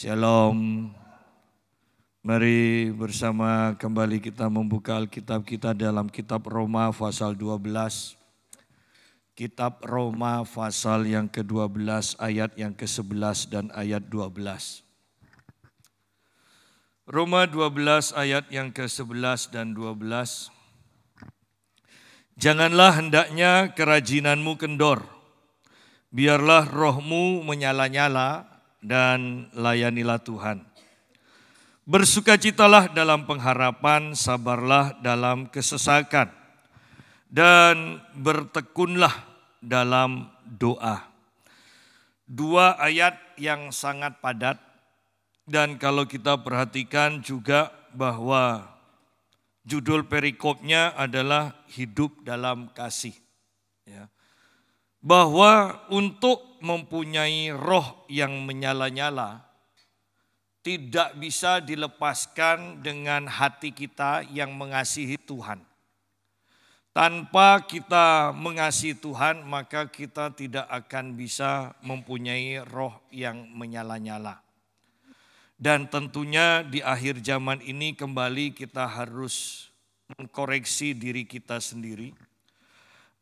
Shalom. Mari bersama kembali kita membuka Alkitab kita dalam kitab Roma pasal 12. Kitab Roma pasal yang ke-12 ayat yang ke-11 dan ayat 12. Roma 12 ayat yang ke-11 dan 12. Janganlah hendaknya kerajinanmu kendor, biarlah rohmu menyala-nyala dan layanilah Tuhan. Bersukacitalah dalam pengharapan, sabarlah dalam kesesakan, dan bertekunlah dalam doa. Dua ayat yang sangat padat, dan kalau kita perhatikan juga bahwa judul perikopnya adalah hidup dalam kasih. Ya. Bahwa untuk mempunyai roh yang menyala-nyala tidak bisa dilepaskan dengan hati kita yang mengasihi Tuhan. Tanpa kita mengasihi Tuhan, maka kita tidak akan bisa mempunyai roh yang menyala-nyala. Dan tentunya di akhir zaman ini kembali kita harus mengkoreksi diri kita sendiri.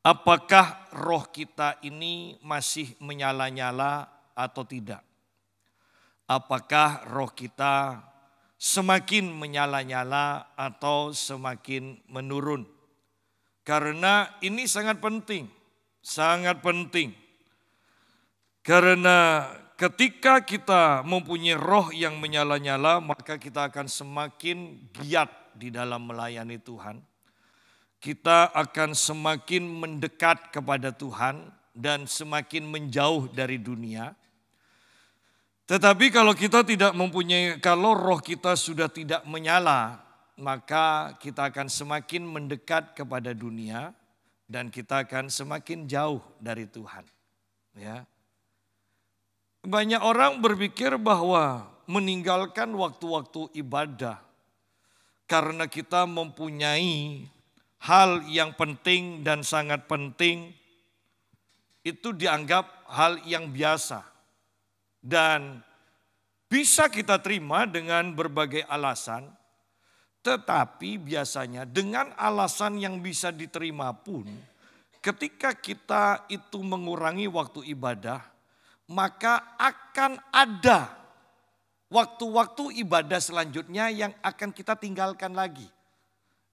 Apakah roh kita ini masih menyala-nyala atau tidak? Apakah roh kita semakin menyala-nyala atau semakin menurun? Karena ini sangat penting, sangat penting. Karena ketika kita mempunyai roh yang menyala-nyala, maka kita akan semakin giat di dalam melayani Tuhan. Kita akan semakin mendekat kepada Tuhan dan semakin menjauh dari dunia. Tetapi kalau kita tidak mempunyai, kalau roh kita sudah tidak menyala, maka kita akan semakin mendekat kepada dunia dan kita akan semakin jauh dari Tuhan. Ya. Banyak orang berpikir bahwa meninggalkan waktu-waktu ibadah karena kita mempunyai hal yang penting dan sangat penting itu dianggap hal yang biasa dan bisa kita terima dengan berbagai alasan, tetapi biasanya dengan alasan yang bisa diterima pun ketika kita itu mengurangi waktu ibadah, maka akan ada waktu-waktu ibadah selanjutnya yang akan kita tinggalkan lagi.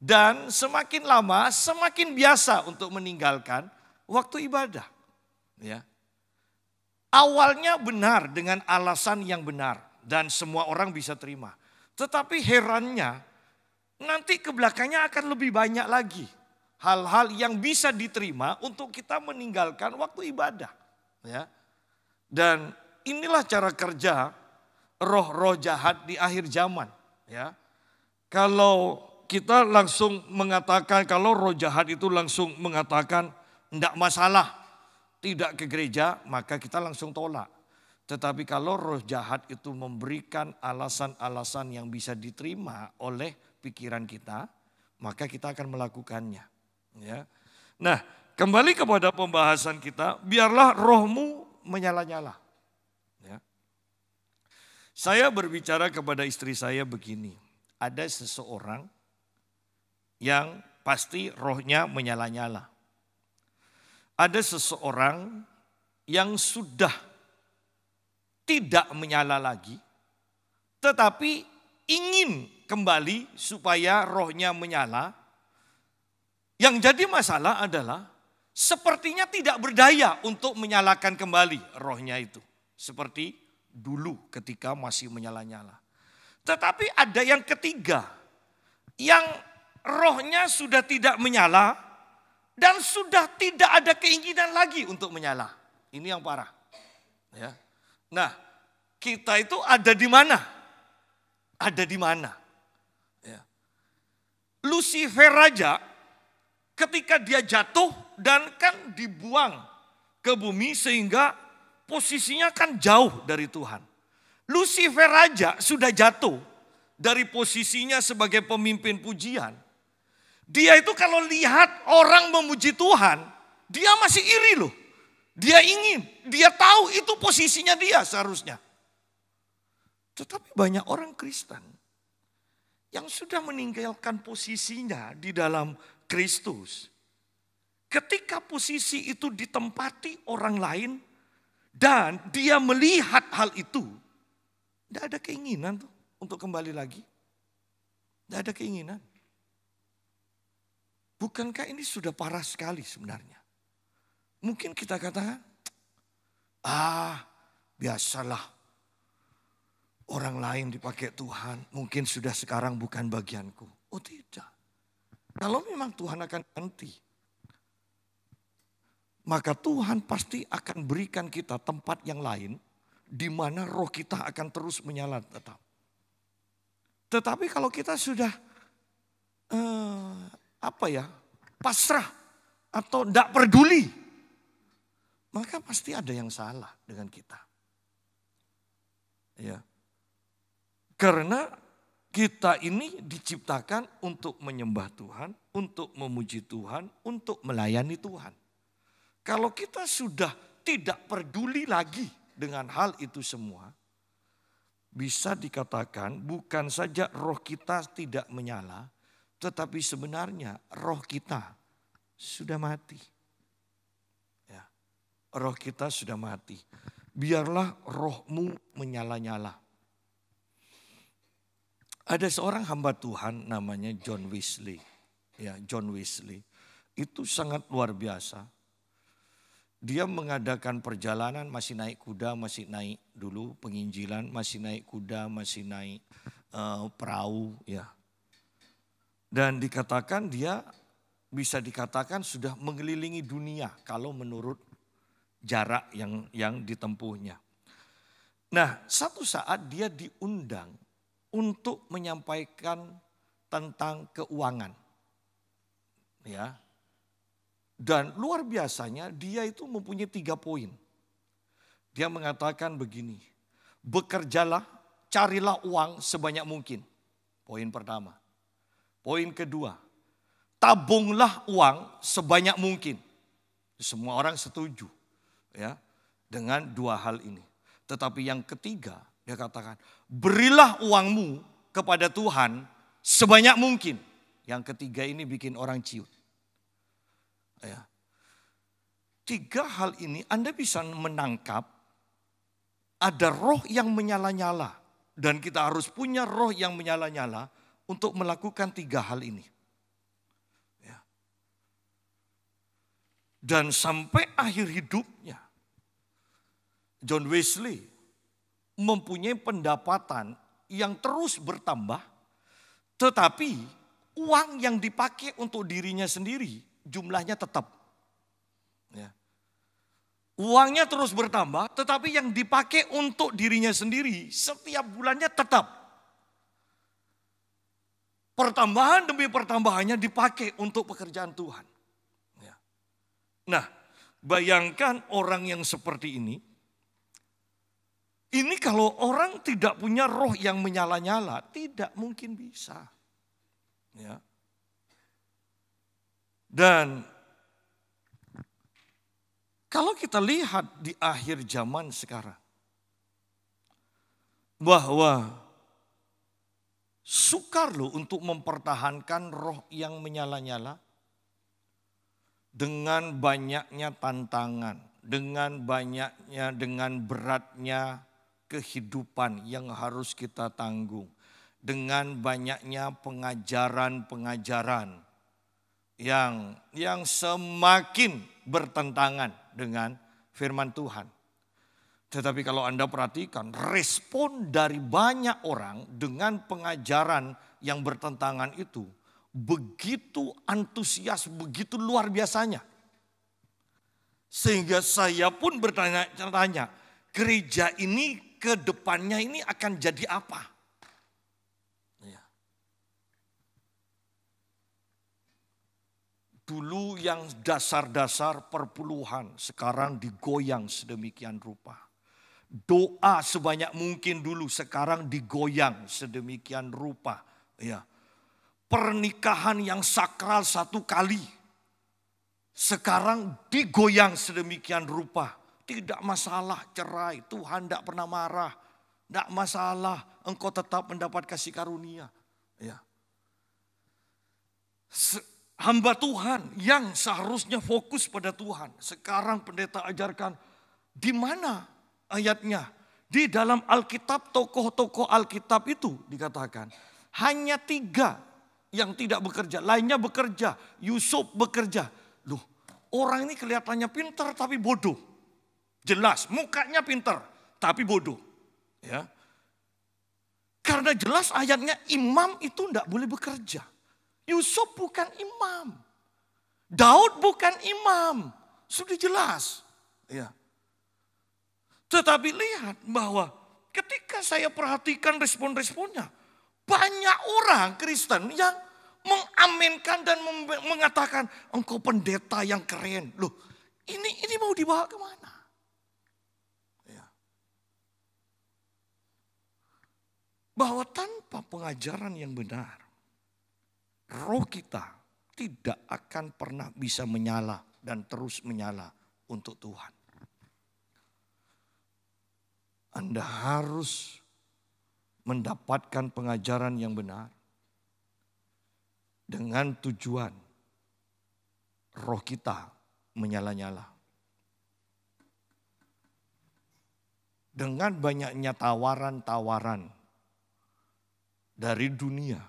Dan semakin lama semakin biasa untuk meninggalkan waktu ibadah. Ya. Awalnya benar dengan alasan yang benar dan semua orang bisa terima. Tetapi herannya nanti ke belakangnya akan lebih banyak lagi hal-hal yang bisa diterima untuk kita meninggalkan waktu ibadah. Ya. Dan inilah cara kerja roh-roh jahat di akhir zaman. Ya. Kalau kita langsung mengatakan, kalau roh jahat itu langsung mengatakan tidak masalah, tidak ke gereja, maka kita langsung tolak. Tetapi kalau roh jahat itu memberikan alasan-alasan yang bisa diterima oleh pikiran kita, maka kita akan melakukannya. Ya. Nah, kembali kepada pembahasan kita, biarlah rohmu menyala-nyala. Ya. Saya berbicara kepada istri saya begini, ada seseorang yang pasti rohnya menyala-nyala. Ada seseorang yang sudah tidak menyala lagi, tetapi ingin kembali supaya rohnya menyala. Yang jadi masalah adalah sepertinya tidak berdaya untuk menyalakan kembali rohnya itu. Seperti dulu ketika masih menyala-nyala. Tetapi ada yang ketiga, yang rohnya sudah tidak menyala dan sudah tidak ada keinginan lagi untuk menyala. Ini yang parah. Ya. Nah, kita itu ada di mana? Ada di mana? Ya. Lucifer aja ketika dia jatuh dan kan dibuang ke bumi sehingga posisinya kan jauh dari Tuhan. Lucifer aja sudah jatuh dari posisinya sebagai pemimpin pujian. Dia itu kalau lihat orang memuji Tuhan, dia masih iri loh. Dia ingin, dia tahu itu posisinya dia seharusnya. Tetapi banyak orang Kristen yang sudah meninggalkan posisinya di dalam Kristus. Ketika posisi itu ditempati orang lain dan dia melihat hal itu, tidak ada keinginan tuh untuk kembali lagi. Tidak ada keinginan. Bukankah ini sudah parah sekali sebenarnya? Mungkin kita katakan, biasalah orang lain dipakai Tuhan, mungkin sudah sekarang bukan bagianku. Oh tidak. Kalau memang Tuhan akan ganti, maka Tuhan pasti akan berikan kita tempat yang lain di mana roh kita akan terus menyala tetap. Tetapi kalau kita sudah pasrah atau tidak peduli, maka pasti ada yang salah dengan kita. Ya. Karena kita ini diciptakan untuk menyembah Tuhan, untuk memuji Tuhan, untuk melayani Tuhan. Kalau kita sudah tidak peduli lagi dengan hal itu semua, bisa dikatakan bukan saja roh kita tidak menyala, tetapi sebenarnya roh kita sudah mati. Ya, roh kita sudah mati. Biarlah rohmu menyala-nyala. Ada seorang hamba Tuhan namanya John Wesley. Ya, John Wesley. Itu sangat luar biasa. Dia mengadakan perjalanan, masih naik kuda, masih naik dulu penginjilan, masih naik kuda, masih naik perahu. Ya. Dan dikatakan dia bisa dikatakan sudah mengelilingi dunia kalau menurut jarak yang ditempuhnya. Nah, satu saat dia diundang untuk menyampaikan tentang keuangan. Ya. Dan luar biasanya dia itu mempunyai 3 poin. Dia mengatakan begini, bekerjalah, carilah uang sebanyak mungkin. Poin pertama. Poin kedua, tabunglah uang sebanyak mungkin. Semua orang setuju ya dengan 2 hal ini. Tetapi yang ketiga, dia katakan, berilah uangmu kepada Tuhan sebanyak mungkin. Yang ketiga ini bikin orang ciut. Ya. 3 hal ini Anda bisa menangkap ada roh yang menyala-nyala. Dan kita harus punya roh yang menyala-nyala untuk melakukan 3 hal ini. Ya. Dan sampai akhir hidupnya, John Wesley mempunyai pendapatan yang terus bertambah. Tetapi uang yang dipakai untuk dirinya sendiri jumlahnya tetap. Ya. Uangnya terus bertambah, tetapi yang dipakai untuk dirinya sendiri setiap bulannya tetap. Pertambahan demi pertambahannya dipakai untuk pekerjaan Tuhan. Ya. Nah, bayangkan orang yang seperti ini kalau orang tidak punya roh yang menyala-nyala, tidak mungkin bisa. Ya. Dan kalau kita lihat di akhir zaman sekarang, bahwa sukar loh untuk mempertahankan roh yang menyala-nyala dengan banyaknya tantangan, dengan beratnya kehidupan yang harus kita tanggung, dengan banyaknya pengajaran-pengajaran yang semakin bertentangan dengan firman Tuhan. Tetapi kalau Anda perhatikan, respon dari banyak orang dengan pengajaran yang bertentangan itu begitu antusias, begitu luar biasanya. Sehingga saya pun bertanya-tanya, gereja ini ke depannya ini akan jadi apa? Dulu yang dasar-dasar perpuluhan sekarang digoyang sedemikian rupa. Doa sebanyak mungkin dulu sekarang digoyang sedemikian rupa. Ya. Pernikahan yang sakral 1 kali sekarang digoyang sedemikian rupa. Tidak masalah cerai, Tuhan tidak pernah marah. Tidak masalah, engkau tetap mendapat kasih karunia. Ya. Hamba Tuhan yang seharusnya fokus pada Tuhan. Sekarang pendeta ajarkan di mana ayatnya. Di dalam Alkitab, tokoh-tokoh Alkitab itu dikatakan hanya 3 yang tidak bekerja. Lainnya bekerja, Yusuf bekerja. Loh, orang ini kelihatannya pintar tapi bodoh. Jelas, mukanya pintar tapi bodoh. Ya. Karena jelas ayatnya imam itu tidak boleh bekerja. Yusuf bukan imam. Daud bukan imam. Sudah jelas. Ya. Tetapi lihat bahwa ketika saya perhatikan respon-responnya. Banyak orang Kristen yang mengaminkan dan mengatakan engkau pendeta yang keren. Loh, ini mau dibawa kemana? Bahwa tanpa pengajaran yang benar, roh kita tidak akan pernah bisa menyala dan terus menyala untuk Tuhan. Anda harus mendapatkan pengajaran yang benar dengan tujuan roh kita menyala-nyala. Dengan banyaknya tawaran-tawaran dari dunia,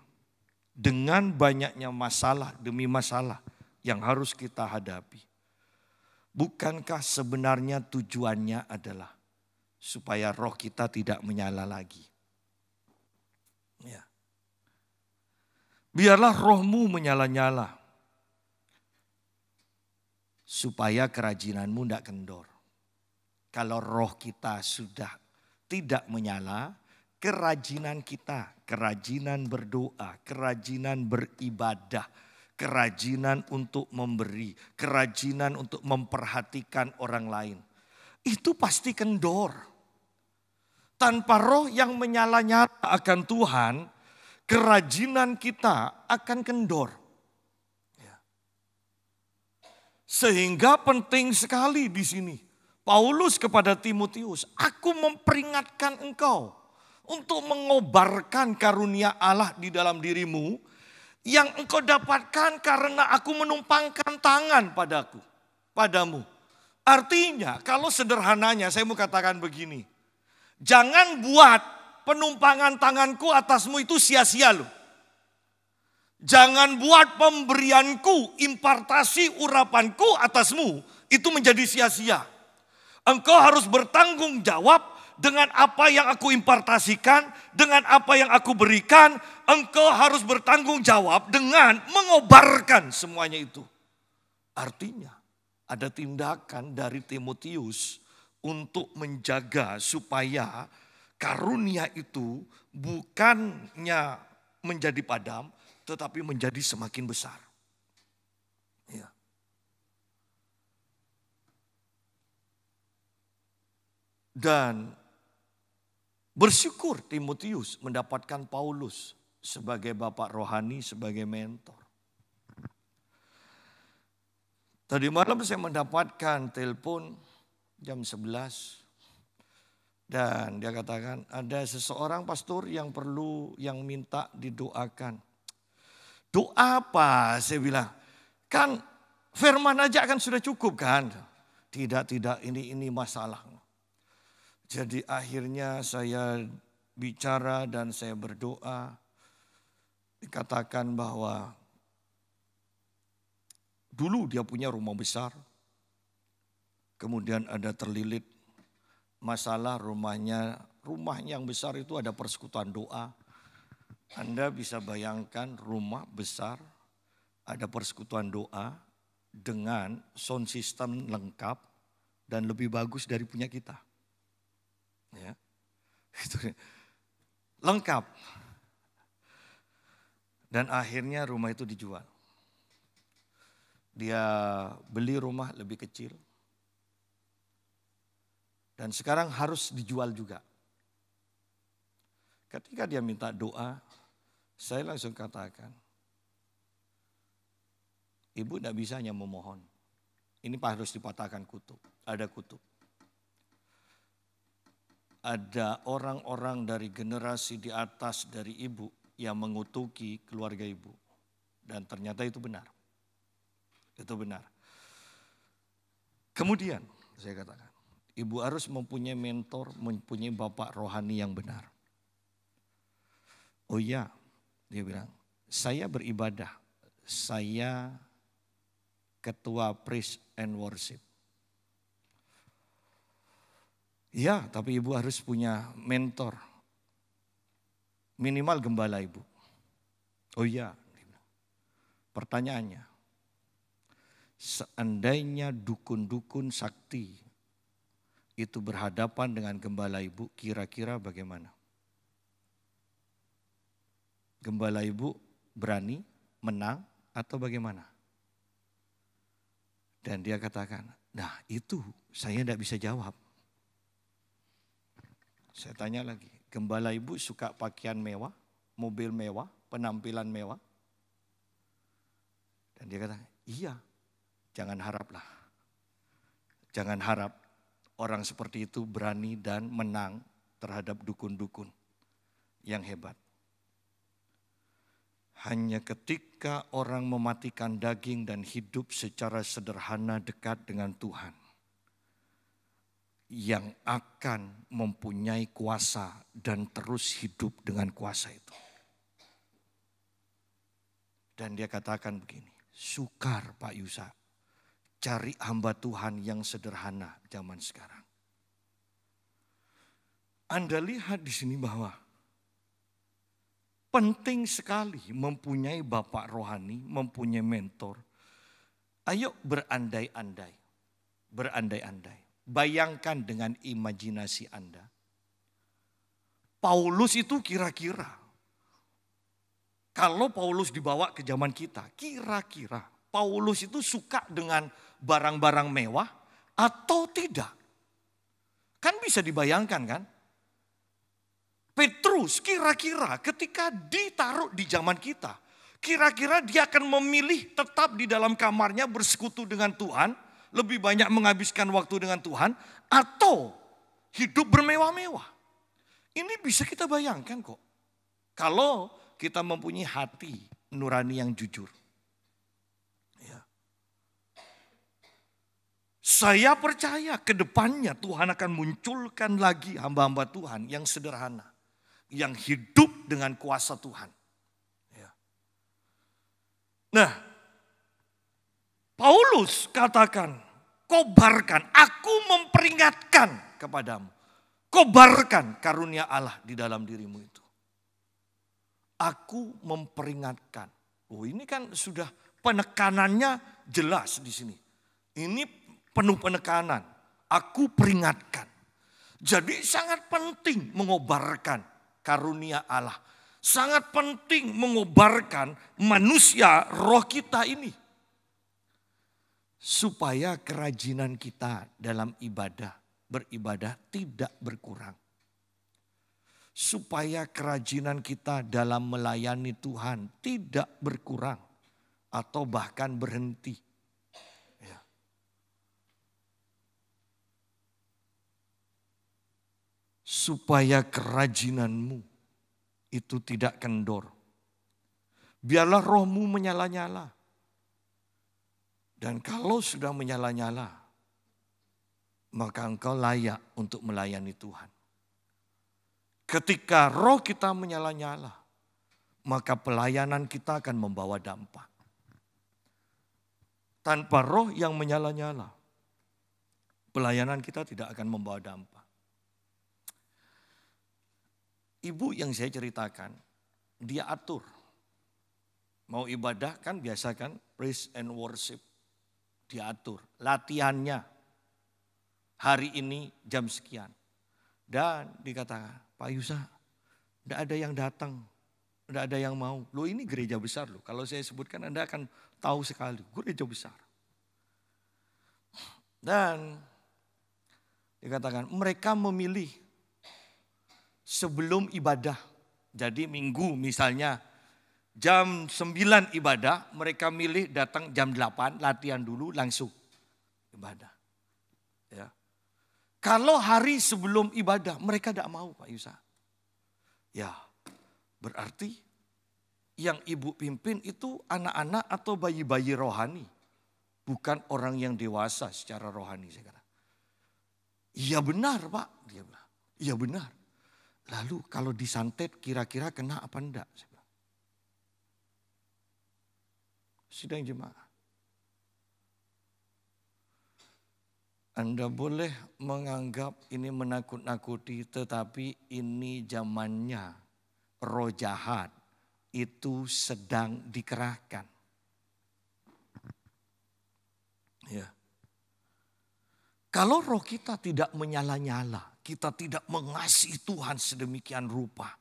dengan banyaknya masalah demi masalah yang harus kita hadapi. Bukankah sebenarnya tujuannya adalah supaya roh kita tidak menyala lagi? Ya. Biarlah rohmu menyala-nyala supaya kerajinanmu tidak kendor. Kalau roh kita sudah tidak menyala, kerajinan kita, kerajinan berdoa, kerajinan beribadah, kerajinan untuk memberi, kerajinan untuk memperhatikan orang lain. Itu pasti kendor. Tanpa roh yang menyala-nyala akan Tuhan, kerajinan kita akan kendor. Sehingga penting sekali di sini. Paulus kepada Timotius, aku memperingatkan engkau untuk mengobarkan karunia Allah di dalam dirimu yang engkau dapatkan karena aku menumpangkan tangan padamu. Artinya kalau sederhananya saya mau katakan begini. Jangan buat penumpangan tanganku atasmu itu sia-sia loh. Jangan buat pemberianku, impartasi urapanku atasmu itu menjadi sia-sia. Engkau harus bertanggung jawab dengan apa yang aku impartasikan, dengan apa yang aku berikan. Engkau harus bertanggung jawab dengan mengobarkan semuanya itu. Artinya ada tindakan dari Timotius untuk menjaga supaya karunia itu bukannya menjadi padam, tetapi menjadi semakin besar. Ya. Dan bersyukur Timotius mendapatkan Paulus sebagai bapak rohani, sebagai mentor. Tadi malam saya mendapatkan telepon jam 11. Dan dia katakan ada seseorang pastor yang minta didoakan. Doa apa? Saya bilang, kan firman aja kan sudah cukup kan? Tidak, ini masalah. Jadi akhirnya saya bicara dan saya berdoa. Dikatakan bahwa dulu dia punya rumah besar. Kemudian ada terlilit masalah rumah yang besar itu ada persekutuan doa. Anda bisa bayangkan rumah besar, ada persekutuan doa dengan sound system lengkap dan lebih bagus dari punya kita. Ya, itu lengkap. Dan akhirnya rumah itu dijual. Dia beli rumah lebih kecil. Dan sekarang harus dijual juga. Ketika dia minta doa, saya langsung katakan, ibu tidak bisa hanya memohon. Ini harus dipatahkan kutub, ada kutub. ada orang-orang dari generasi di atas dari ibu yang mengutuki keluarga ibu. Dan ternyata itu benar. Itu benar. Kemudian saya katakan, ibu harus mempunyai mentor, mempunyai bapak rohani yang benar. Oh iya, dia bilang, saya beribadah, saya ketua praise and worship. Ya, tapi ibu harus punya mentor. Minimal gembala ibu. Oh iya. Pertanyaannya, seandainya dukun-dukun sakti itu berhadapan dengan gembala ibu, kira-kira bagaimana? Gembala ibu berani menang atau bagaimana? Dan dia katakan, nah itu saya tidak bisa jawab. Saya tanya lagi, gembala ibu suka pakaian mewah, mobil mewah, penampilan mewah? Dan dia kata, iya, jangan haraplah. Jangan harap orang seperti itu berani dan menang terhadap dukun-dukun yang hebat. Hanya ketika orang mematikan daging dan hidup secara sederhana dekat dengan Tuhan, yang akan mempunyai kuasa dan terus hidup dengan kuasa itu. Dan dia katakan begini, sukar Pak Yusa, cari hamba Tuhan yang sederhana zaman sekarang. Anda lihat di sini bahwa penting sekali mempunyai bapak rohani, mempunyai mentor. Ayo berandai-andai, berandai-andai. Bayangkan dengan imajinasi Anda. Paulus itu kira-kira, kalau Paulus dibawa ke zaman kita, kira-kira Paulus itu suka dengan barang-barang mewah atau tidak? Kan bisa dibayangkan kan? Petrus kira-kira ketika ditaruh di zaman kita, kira-kira dia akan memilih tetap di dalam kamarnya bersekutu dengan Tuhan, lebih banyak menghabiskan waktu dengan Tuhan, atau hidup bermewah-mewah. Ini bisa kita bayangkan kok. Kalau kita mempunyai hati nurani yang jujur. Ya. Saya percaya ke depannya Tuhan akan munculkan lagi hamba-hamba Tuhan yang sederhana. Yang hidup dengan kuasa Tuhan. Ya. Nah, Paulus katakan, kobarkan, aku memperingatkan kepadamu. Kobarkan karunia Allah di dalam dirimu itu. Aku memperingatkan. Oh, ini kan sudah penekanannya jelas di sini. Ini penuh penekanan. Aku peringatkan. Jadi sangat penting mengobarkan karunia Allah. Sangat penting mengobarkan manusia roh kita ini. Supaya kerajinan kita dalam beribadah tidak berkurang. Supaya kerajinan kita dalam melayani Tuhan tidak berkurang. Atau bahkan berhenti. Ya. Supaya kerajinanmu itu tidak kendor. Biarlah rohmu menyala-nyala. Dan kalau sudah menyala-nyala, maka engkau layak untuk melayani Tuhan. Ketika roh kita menyala-nyala, maka pelayanan kita akan membawa dampak. Tanpa roh yang menyala-nyala, pelayanan kita tidak akan membawa dampak. Ibu yang saya ceritakan, dia atur. Mau ibadah kan biasa kan, praise and worship. Diatur, latihannya hari ini jam sekian. Dan dikatakan, Pak Yusa, tidak ada yang datang, tidak ada yang mau. Loh ini gereja besar loh, kalau saya sebutkan Anda akan tahu sekali, gereja besar. Dan dikatakan mereka memilih sebelum ibadah. Jadi minggu misalnya jam 9 ibadah, mereka milih datang jam 8, latihan dulu langsung ibadah. Ya. Kalau hari sebelum ibadah mereka tidak mau Pak Yusa. Ya berarti yang ibu pimpin itu anak-anak atau bayi-bayi rohani. Bukan orang yang dewasa secara rohani. Saya kata. Iya benar Pak. Dia bilang, iya benar. Lalu kalau disantet kira-kira kena apa enggak? Saya bilang. Sidang jemaah. Anda boleh menganggap ini menakut-nakuti, tetapi ini zamannya roh jahat itu sedang dikerahkan. Ya. Kalau roh kita tidak menyala-nyala, kita tidak mengasihi Tuhan sedemikian rupa,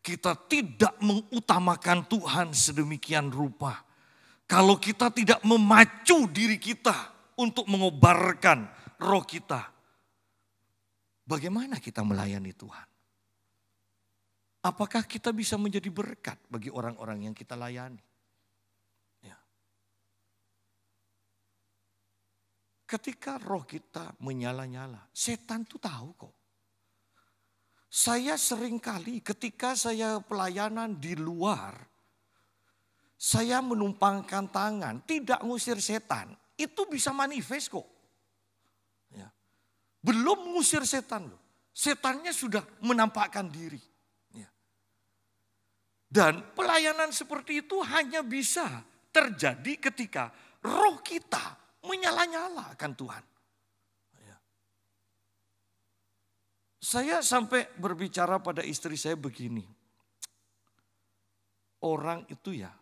kita tidak mengutamakan Tuhan sedemikian rupa, kalau kita tidak memacu diri kita untuk mengobarkan roh kita, bagaimana kita melayani Tuhan? Apakah kita bisa menjadi berkat bagi orang-orang yang kita layani? Ya. Ketika roh kita menyala-nyala, setan tuh tahu kok. Saya sering kali ketika saya pelayanan di luar, saya menumpangkan tangan, tidak ngusir setan, itu bisa manifest kok. Ya. Belum ngusir setan loh, setannya sudah menampakkan diri. Dan pelayanan seperti itu hanya bisa terjadi ketika roh kita menyala-nyala akan Tuhan. Saya sampai berbicara pada istri saya begini. Orang itu ya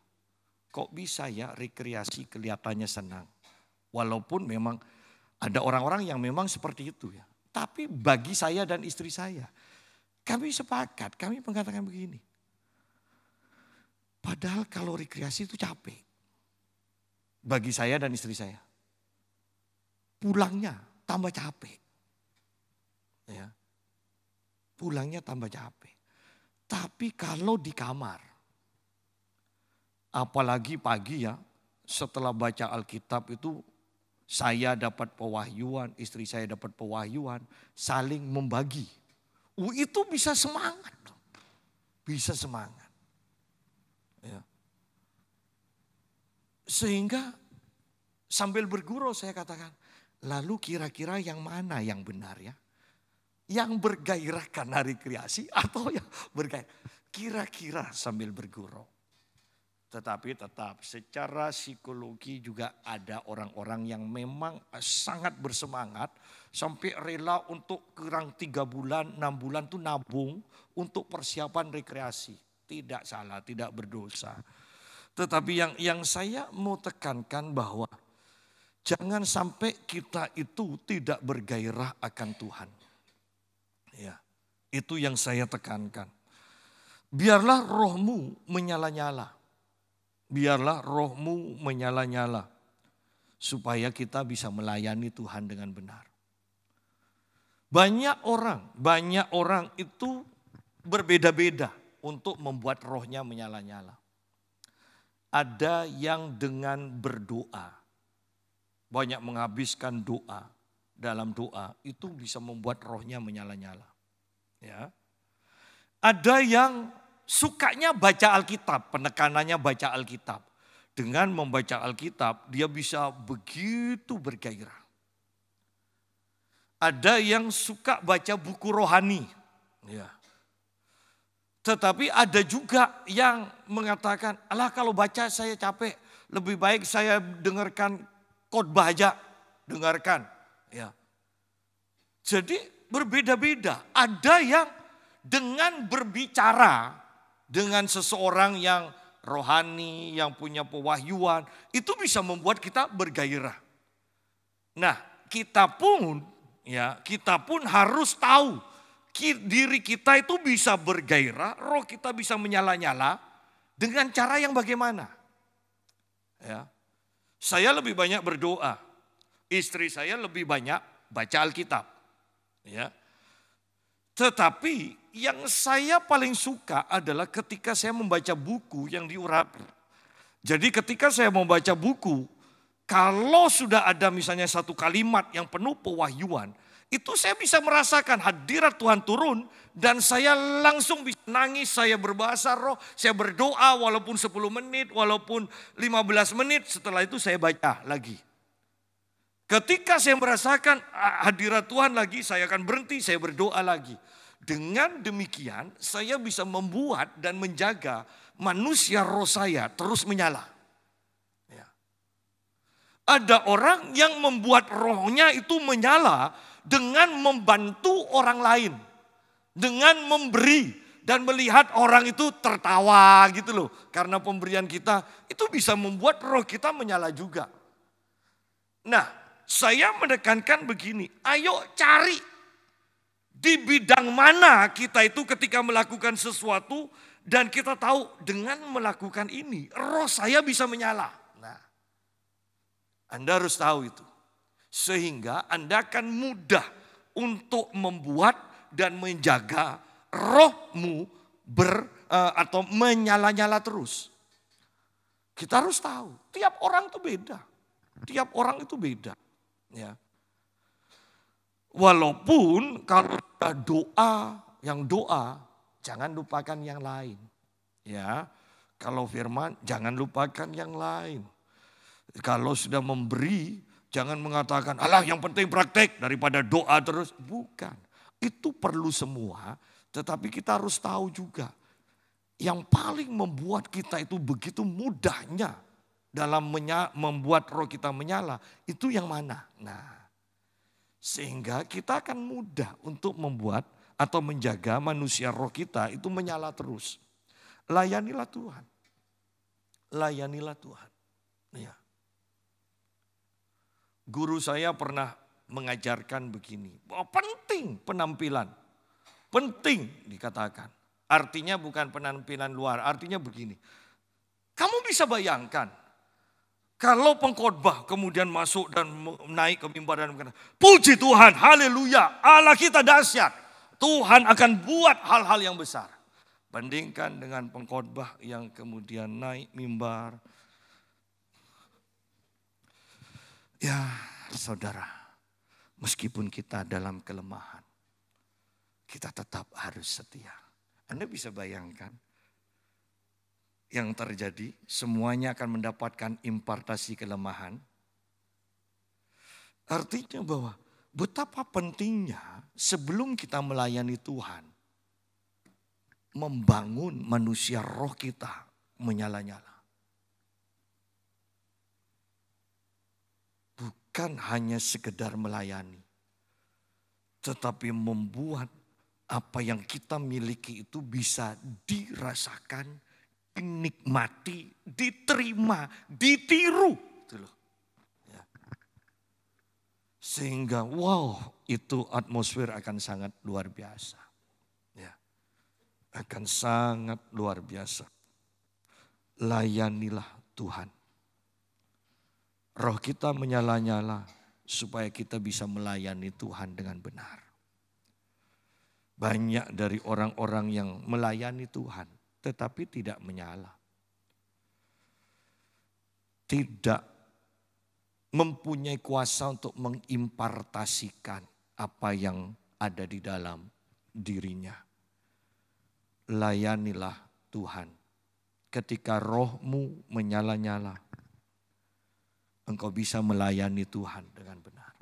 kok bisa ya rekreasi kelihatannya senang. Walaupun memang ada orang-orang yang memang seperti itu ya. Tapi bagi saya dan istri saya, kami sepakat, kami mengatakan begini. Padahal kalau rekreasi itu capek. Bagi saya dan istri saya. Pulangnya tambah capek. Ya. Pulangnya tambah capek. Tapi kalau di kamar. Apalagi pagi ya. Setelah baca Alkitab itu. Saya dapat pewahyuan. Istri saya dapat pewahyuan. Saling membagi. Itu bisa semangat. Bisa semangat. Ya. Sehingga sambil bergurau saya katakan, lalu kira-kira yang mana yang benar ya? Yang bergairahkan hari kreasi atau yang bergairah? Kira-kira sambil bergurau. Tetapi tetap secara psikologi juga ada orang-orang yang memang sangat bersemangat sampai rela untuk kurang 3 bulan, 6 bulan tuh nabung untuk persiapan rekreasi. Tidak salah, tidak berdosa. Tetapi yang saya mau tekankan bahwa jangan sampai kita itu tidak bergairah akan Tuhan. Ya, itu yang saya tekankan. Biarlah rohmu menyala-nyala. Biarlah rohmu menyala-nyala. Supaya kita bisa melayani Tuhan dengan benar. Banyak orang itu berbeda-beda untuk membuat rohnya menyala-nyala. Ada yang dengan berdoa, banyak menghabiskan doa, dalam doa itu bisa membuat rohnya menyala-nyala. Ya. Ada yang sukanya baca Alkitab, penekanannya baca Alkitab. Dengan membaca Alkitab dia bisa begitu bergairah. Ada yang suka baca buku rohani. Ya. Tetapi ada juga yang mengatakan, alah kalau baca saya capek, lebih baik saya dengarkan khotbah aja, dengarkan. Ya. Jadi berbeda-beda. Ada yang dengan berbicara dengan seseorang yang rohani, yang punya pewahyuan, itu bisa membuat kita bergairah. Nah, kita pun harus tahu diri kita itu bisa bergairah, roh kita bisa menyala-nyala dengan cara yang bagaimana? Ya. Saya lebih banyak berdoa, istri saya lebih banyak baca Alkitab. Ya. Tetapi yang saya paling suka adalah ketika saya membaca buku yang diurapi. Jadi ketika saya membaca buku, kalau sudah ada misalnya satu kalimat yang penuh pewahyuan, Itu saya bisa merasakan hadirat Tuhan turun dan saya langsung bisa nangis, saya berbahasa roh, saya berdoa walaupun 10 menit, walaupun 15 menit, setelah itu saya baca lagi. Ketika saya merasakan hadirat Tuhan lagi, saya akan berhenti, saya berdoa lagi. Dengan demikian saya bisa membuat dan menjaga manusia roh saya terus menyala. Ya. Ada orang yang membuat rohnya itu menyala dengan membantu orang lain. Dengan memberi dan melihat orang itu tertawa gitu loh. Karena pemberian kita itu bisa membuat roh kita menyala juga. Nah, saya menekankan begini, ayo cari di bidang mana kita itu ketika melakukan sesuatu dan kita tahu dengan melakukan ini roh saya bisa menyala. Nah, Anda harus tahu itu. Sehingga Anda akan mudah untuk membuat dan menjaga rohmu atau menyala-nyala terus. Kita harus tahu, tiap orang itu beda. Tiap orang itu beda. Ya. Walaupun kalau doa, jangan lupakan yang lain. Ya, kalau firman, jangan lupakan yang lain. Kalau sudah memberi, jangan mengatakan, alah yang penting praktek daripada doa terus. Bukan, itu perlu semua. Tetapi kita harus tahu juga, yang paling membuat kita itu begitu mudahnya dalam membuat roh kita menyala, itu yang mana? Nah, sehingga kita akan mudah untuk membuat atau menjaga manusia roh kita itu menyala terus. Layanilah Tuhan. Layanilah Tuhan. Ya. Guru saya pernah mengajarkan begini, bahwa penting penampilan. Penting dikatakan. Artinya bukan penampilan luar, artinya begini. Kamu bisa bayangkan, kalau pengkhotbah kemudian masuk dan naik ke mimbar dan berkata, puji Tuhan, haleluya, Allah kita dahsyat. Tuhan akan buat hal-hal yang besar. Bandingkan dengan pengkhotbah yang kemudian naik mimbar. Ya saudara, meskipun kita dalam kelemahan, kita tetap harus setia. Anda bisa bayangkan yang terjadi, semuanya akan mendapatkan impartasi kelemahan. Artinya bahwa betapa pentingnya sebelum kita melayani Tuhan, membangun manusia roh kita menyala-nyala. Bukan hanya sekedar melayani, tetapi membuat apa yang kita miliki itu bisa dirasakan, dinikmati, diterima, ditiru. Ya. Sehingga wow, itu atmosfer akan sangat luar biasa. Ya. Akan sangat luar biasa. Layanilah Tuhan. Roh kita menyala-nyala supaya kita bisa melayani Tuhan dengan benar. Banyak dari orang-orang yang melayani Tuhan tetapi tidak menyala. Tidak mempunyai kuasa untuk mengimpartasikan apa yang ada di dalam dirinya. Layanilah Tuhan. Ketika rohmu menyala-nyala, engkau bisa melayani Tuhan dengan benar.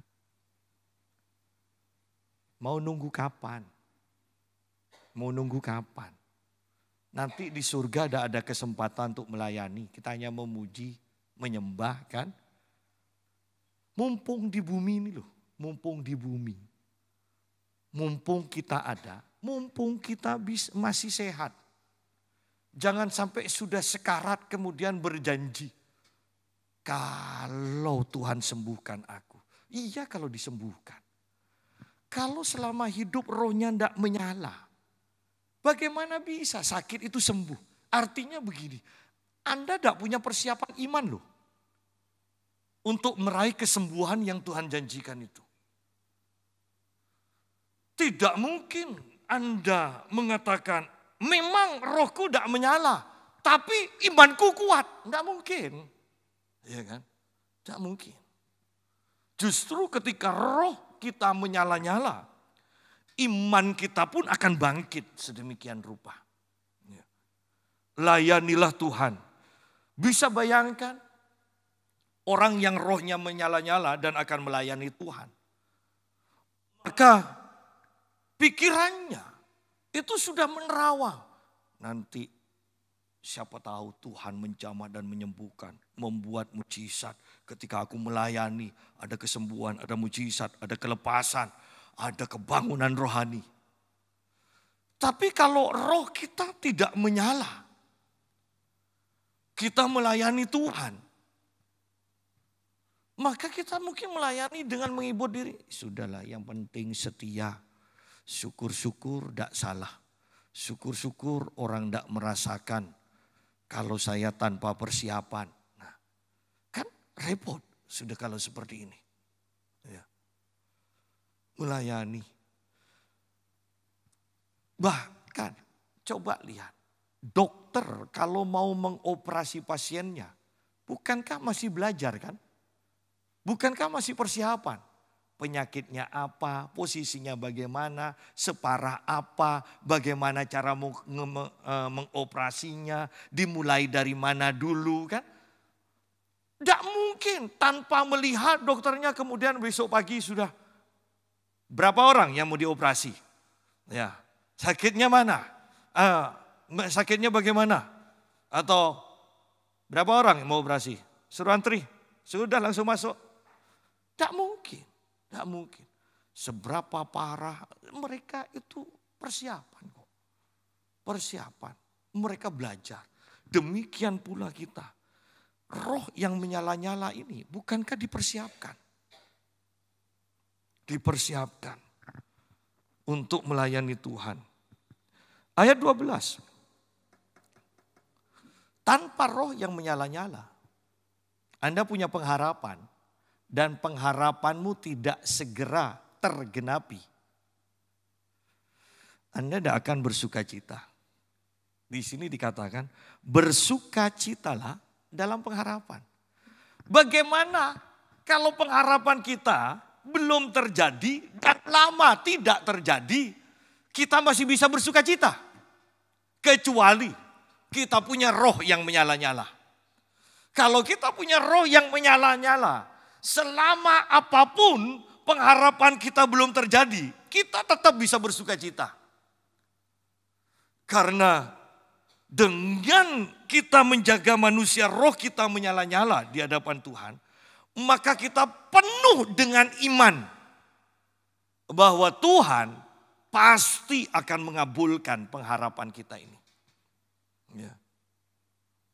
Mau nunggu kapan? Mau nunggu kapan? Nanti di surga ada kesempatan untuk melayani. Kita hanya memuji, menyembah kan. Mumpung di bumi ini loh. Mumpung di bumi. Mumpung kita ada. Mumpung kita masih sehat. Jangan sampai sudah sekarat kemudian berjanji. Kalau Tuhan sembuhkan aku. Iya kalau disembuhkan. Kalau selama hidup rohnya tidak menyala. Bagaimana bisa sakit itu sembuh? Artinya begini, Anda tidak punya persiapan iman loh. Untuk meraih kesembuhan yang Tuhan janjikan itu. Tidak mungkin Anda mengatakan, memang rohku tidak menyala. Tapi imanku kuat. Tidak mungkin. Ya kan? Tidak mungkin. Justru ketika roh roh kita menyala-nyala, iman kita pun akan bangkit sedemikian rupa. Layanilah Tuhan. Bisa bayangkan orang yang rohnya menyala-nyala dan akan melayani Tuhan. Maka pikirannya itu sudah menerawang. Nanti siapa tahu Tuhan menjamah dan menyembuhkan, membuat mujizat. Ketika aku melayani, ada kesembuhan, ada mujizat, ada kelepasan, ada kebangunan rohani. Tapi kalau roh kita tidak menyala, kita melayani Tuhan, maka kita mungkin melayani dengan menghibur diri. Sudahlah, yang penting setia. Syukur-syukur tidak salah. Syukur-syukur orang tidak merasakan kalau saya tanpa persiapan. Nah, kan repot sudah kalau seperti ini. Ya. Melayani. Bahkan coba lihat. Dokter kalau mau mengoperasi pasiennya, bukankah masih belajar kan? Bukankah masih persiapan? Penyakitnya apa, posisinya bagaimana, separah apa, bagaimana cara mengoperasinya, dimulai dari mana dulu kan? Tidak mungkin tanpa melihat dokternya kemudian besok pagi sudah berapa orang yang mau dioperasi. Ya, sakitnya mana? Sakitnya bagaimana? Atau berapa orang yang mau operasi? Suruh antri, sudah langsung masuk. Tidak mungkin. Tidak mungkin. Seberapa parah mereka itu persiapan kok. Persiapan. Mereka belajar. Demikian pula kita. Roh yang menyala-nyala ini bukankah dipersiapkan? Dipersiapkan untuk melayani Tuhan. Ayat 12. Tanpa roh yang menyala-nyala, Anda punya pengharapan. Dan pengharapanmu tidak segera tergenapi. Anda tidak akan bersuka cita. Di sini dikatakan bersukacitalah dalam pengharapan. Bagaimana kalau pengharapan kita belum terjadi dan lama tidak terjadi, kita masih bisa bersuka cita. Kecuali kita punya roh yang menyala-nyala. Kalau kita punya roh yang menyala-nyala, selama apapun pengharapan kita belum terjadi, kita tetap bisa bersuka cita. Karena dengan kita menjaga manusia, roh kita menyala-nyala di hadapan Tuhan, maka kita penuh dengan iman bahwa Tuhan pasti akan mengabulkan pengharapan kita ini. Ya.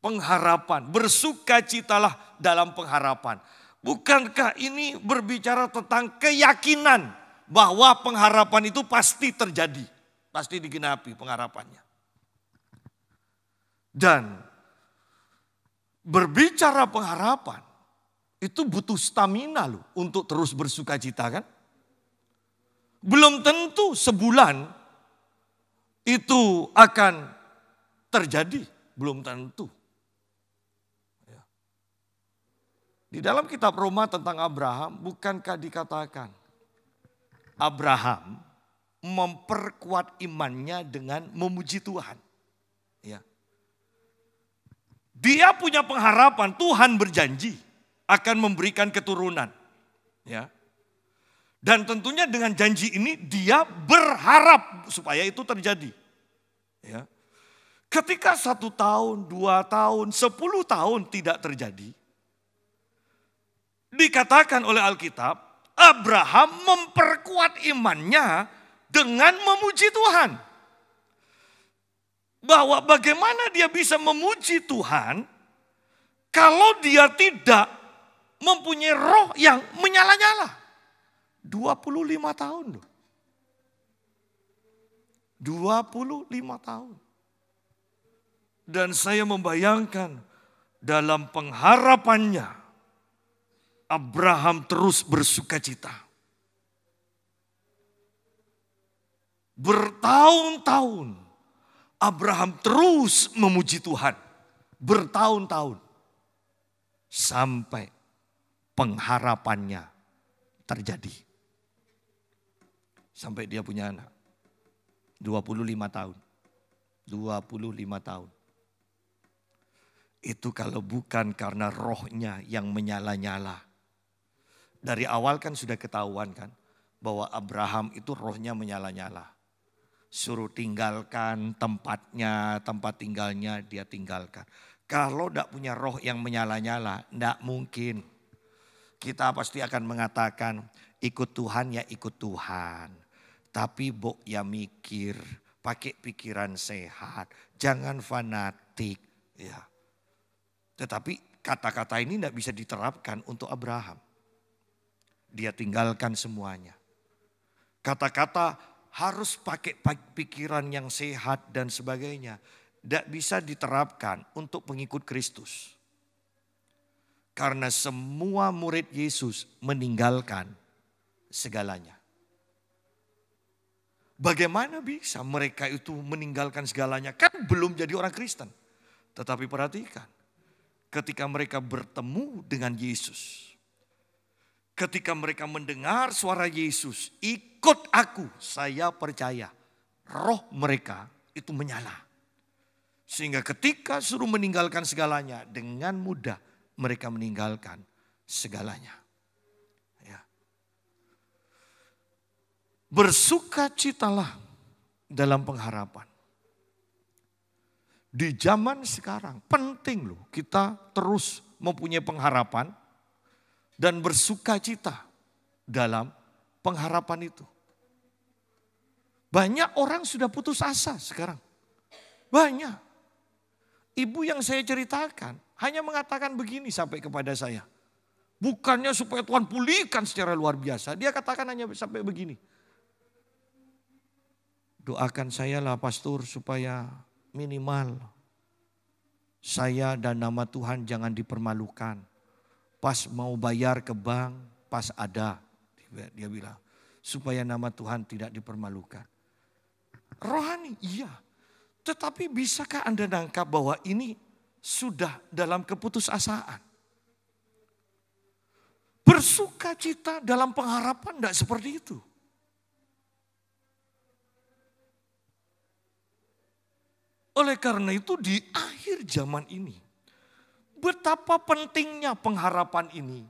Pengharapan, bersukacitalah dalam pengharapan. Bukankah ini berbicara tentang keyakinan bahwa pengharapan itu pasti terjadi, pasti digenapi pengharapannya. Dan berbicara pengharapan itu butuh stamina loh untuk terus bersukacita kan. Belum tentu sebulan itu akan terjadi, belum tentu. Di dalam kitab Roma tentang Abraham, bukankah dikatakan Abraham memperkuat imannya dengan memuji Tuhan. Ya. Dia punya pengharapan, Tuhan berjanji akan memberikan keturunan. Ya. Dan tentunya dengan janji ini dia berharap supaya itu terjadi. Ya. Ketika 1 tahun, 2 tahun, 10 tahun tidak terjadi, dikatakan oleh Alkitab, Abraham memperkuat imannya dengan memuji Tuhan. Bahwa bagaimana dia bisa memuji Tuhan kalau dia tidak mempunyai roh yang menyala-nyala. 25 tahun loh. 25 tahun. Dan saya membayangkan dalam pengharapannya, Abraham terus bersukacita. Bertahun-tahun Abraham terus memuji Tuhan. Bertahun-tahun. Sampai pengharapannya terjadi. sampai dia punya anak. 25 tahun. 25 tahun. Itu kalau bukan karena rohnya yang menyala-nyala. Dari awal kan sudah ketahuan kan bahwa Abraham itu rohnya menyala-nyala. Suruh tinggalkan tempatnya, tempat tinggalnya dia tinggalkan. Kalau tidak punya roh yang menyala-nyala, tidak mungkin. Kita pasti akan mengatakan ikut Tuhan ya ikut Tuhan. Tapi ya mikir, pakai pikiran sehat, jangan fanatik. Ya. Tetapi kata-kata ini tidak bisa diterapkan untuk Abraham. Dia tinggalkan semuanya. Kata-kata harus pakai pikiran yang sehat dan sebagainya. Tidak bisa diterapkan untuk pengikut Kristus. Karena semua murid Yesus meninggalkan segalanya. Bagaimana bisa mereka itu meninggalkan segalanya? Kan belum jadi orang Kristen. Tetapi perhatikan. Ketika mereka bertemu dengan Yesus. Ketika mereka mendengar suara Yesus. Ikut aku, saya percaya. Roh mereka itu menyala. Sehingga ketika suruh meninggalkan segalanya. Dengan mudah mereka meninggalkan segalanya. Ya. Bersukacitalah dalam pengharapan. Di zaman sekarang penting loh kita terus mempunyai pengharapan dan bersukacita dalam pengharapan itu. Banyak orang sudah putus asa sekarang. Banyak. Ibu yang saya ceritakan hanya mengatakan begini sampai kepada saya. Bukannya supaya Tuhan pulihkan secara luar biasa. Dia katakan hanya sampai begini. Doakan saya lah pastor supaya minimal saya dan nama Tuhan jangan dipermalukan. Pas mau bayar ke bank, pas ada. Dia bilang, supaya nama Tuhan tidak dipermalukan. Rohani, iya. Tetapi bisakah Anda nangkap bahwa ini sudah dalam keputusasaan? Bersukacita dalam pengharapan tidak seperti itu. Oleh karena itu di akhir zaman ini, betapa pentingnya pengharapan ini.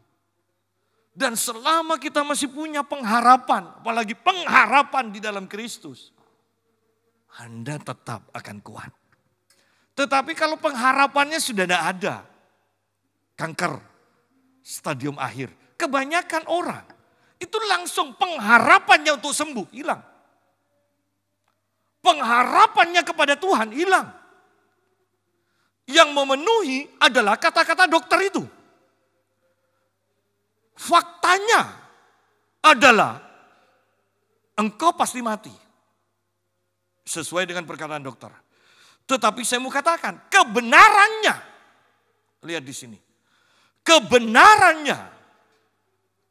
Dan selama kita masih punya pengharapan, apalagi pengharapan di dalam Kristus, Anda tetap akan kuat. Tetapi kalau pengharapannya sudah tidak ada, kanker, stadium akhir, kebanyakan orang itu langsung pengharapannya untuk sembuh hilang. Pengharapannya kepada Tuhan hilang. Yang memenuhi adalah kata-kata dokter itu. Faktanya adalah engkau pasti mati. Sesuai dengan perkataan dokter. Tetapi saya mau katakan kebenarannya. Lihat di sini. Kebenarannya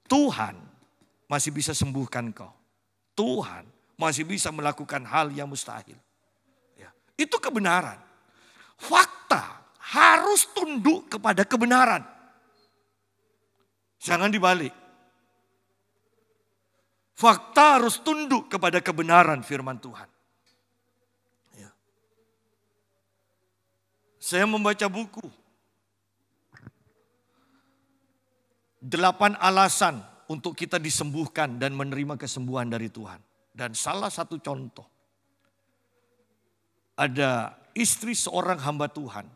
Tuhan masih bisa sembuhkan kau. Tuhan masih bisa melakukan hal yang mustahil. Ya, itu kebenaran. Fakta harus tunduk kepada kebenaran. Jangan dibalik. Fakta harus tunduk kepada kebenaran firman Tuhan. Ya. Saya membaca buku 8 alasan untuk kita disembuhkan dan menerima kesembuhan dari Tuhan. Dan salah satu contoh, ada istri seorang hamba Tuhan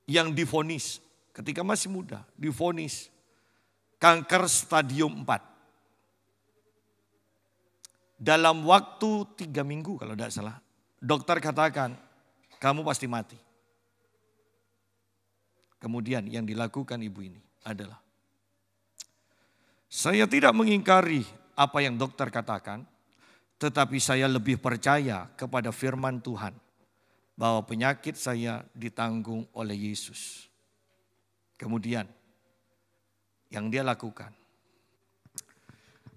yang divonis ketika masih muda, divonis kanker stadium 4. Dalam waktu 3 minggu kalau tidak salah, dokter katakan kamu pasti mati. Kemudian yang dilakukan ibu ini adalah, saya tidak mengingkari apa yang dokter katakan, tetapi saya lebih percaya kepada firman Tuhan bahwa penyakit saya ditanggung oleh Yesus. Kemudian yang dia lakukan,